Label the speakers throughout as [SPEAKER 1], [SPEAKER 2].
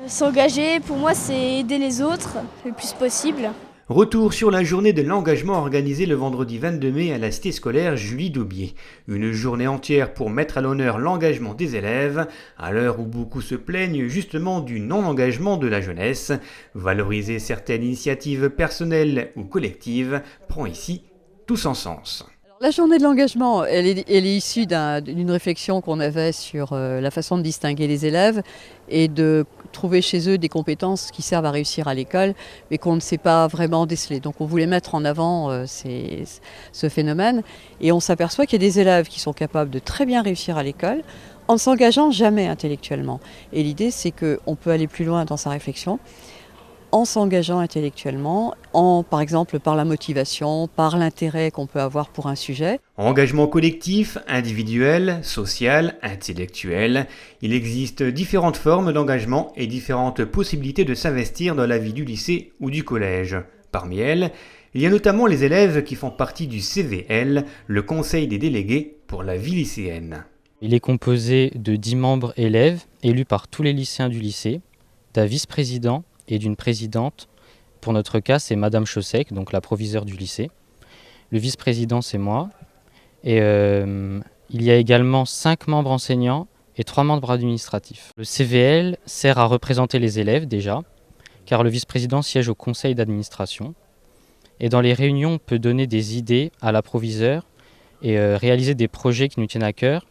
[SPEAKER 1] S'engager, pour moi, c'est aider les autres le plus possible.
[SPEAKER 2] Retour sur la journée de l'engagement organisée le vendredi 22 mai à la cité scolaire Julie Daubier. Une journée entière pour mettre à l'honneur l'engagement des élèves, à l'heure où beaucoup se plaignent justement du non-engagement de la jeunesse. Valoriser certaines initiatives personnelles ou collectives prend ici tout son sens.
[SPEAKER 3] La journée de l'engagement, elle est issue d'une réflexion qu'on avait sur la façon de distinguer les élèves et de trouver chez eux des compétences qui servent à réussir à l'école, mais qu'on ne sait pas vraiment déceler. Donc on voulait mettre en avant ce phénomène, et on s'aperçoit qu'il y a des élèves qui sont capables de très bien réussir à l'école en ne s'engageant jamais intellectuellement. Et l'idée, c'est qu'on peut aller plus loin dans sa réflexion en s'engageant intellectuellement, par exemple par la motivation, par l'intérêt qu'on peut avoir pour un sujet.
[SPEAKER 2] Engagement collectif, individuel, social, intellectuel, il existe différentes formes d'engagement et différentes possibilités de s'investir dans la vie du lycée ou du collège. Parmi elles, il y a notamment les élèves qui font partie du CVL, le Conseil des délégués pour la vie lycéenne.
[SPEAKER 4] Il est composé de 10 membres élèves élus par tous les lycéens du lycée, d'un vice-président et d'une présidente. Pour notre cas, c'est Madame Chaussec, donc la proviseure du lycée. Le vice-président, c'est moi. Et il y a également 5 membres enseignants et 3 membres administratifs. Le CVL sert à représenter les élèves déjà, car le vice-président siège au conseil d'administration. Et dans les réunions, on peut donner des idées à la proviseure et réaliser des projets qui nous tiennent à cœur,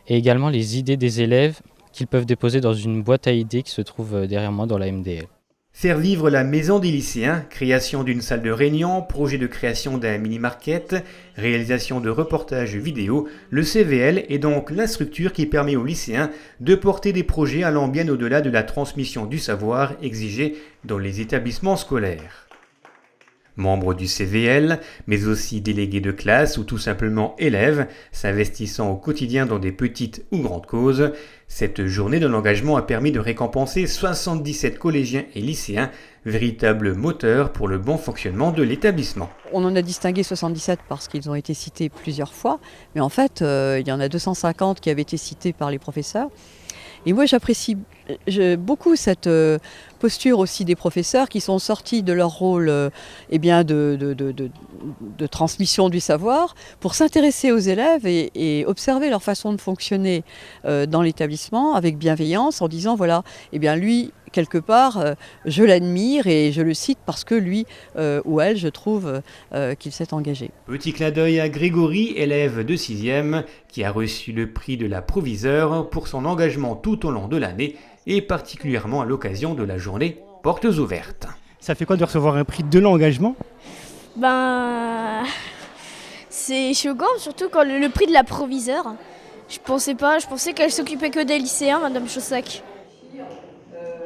[SPEAKER 4] et également les idées des élèves qu'ils peuvent déposer dans une boîte à idées qui se trouve derrière moi dans la MDL.
[SPEAKER 2] Faire vivre la maison des lycéens, création d'une salle de réunion, projet de création d'un mini-market, réalisation de reportages vidéo, le CVL est donc la structure qui permet aux lycéens de porter des projets allant bien au-delà de la transmission du savoir exigé dans les établissements scolaires. Membres du CVL, mais aussi délégués de classe ou tout simplement élèves, s'investissant au quotidien dans des petites ou grandes causes, cette journée de l'engagement a permis de récompenser 77 collégiens et lycéens, véritables moteurs pour le bon fonctionnement de l'établissement.
[SPEAKER 3] On en a distingué 77 parce qu'ils ont été cités plusieurs fois, mais en fait, il y en a 250 qui avaient été cités par les professeurs. Et moi, j'apprécie beaucoup cette posture aussi des professeurs qui sont sortis de leur rôle de transmission du savoir pour s'intéresser aux élèves et observer leur façon de fonctionner dans l'établissement avec bienveillance en disant voilà, eh bien lui, quelque part, je l'admire et je le cite parce que lui ou elle, je trouve qu'il s'est engagé.
[SPEAKER 2] Petit clin d'œil à Grégory, élève de 6e, qui a reçu le prix de la proviseure pour son engagement tout au long de l'année et particulièrement à l'occasion de la journée Portes ouvertes.
[SPEAKER 5] Ça fait quoi de recevoir un prix de l'engagement ?
[SPEAKER 1] C'est choquant, surtout quand le prix de la proviseure. Je pensais qu'elle s'occupait que des lycéens, Madame Chaussec.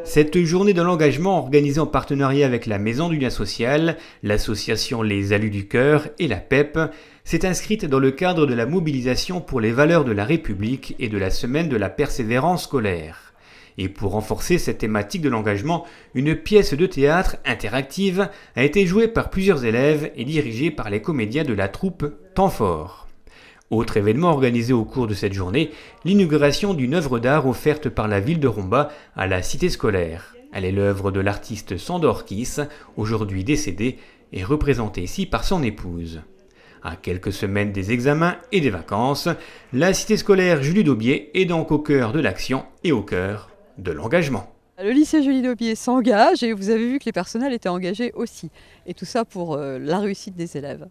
[SPEAKER 2] Cette journée de l'engagement organisée en partenariat avec la Maison du Lien Social, l'association Les Alus du Cœur et la PEP s'est inscrite dans le cadre de la mobilisation pour les valeurs de la République et de la semaine de la persévérance scolaire. Et pour renforcer cette thématique de l'engagement, une pièce de théâtre interactive a été jouée par plusieurs élèves et dirigée par les comédiens de la troupe Temps Fort. Autre événement organisé au cours de cette journée, l'inauguration d'une œuvre d'art offerte par la ville de Romba à la cité scolaire. Elle est l'œuvre de l'artiste Sandor Kiss, aujourd'hui décédé, et représentée ici par son épouse. À quelques semaines des examens et des vacances, la cité scolaire Julie Daubier est donc au cœur de l'action et au cœur de l'engagement.
[SPEAKER 3] Le lycée Julie Daubier s'engage et vous avez vu que les personnels étaient engagés aussi. Et tout ça pour la réussite des élèves.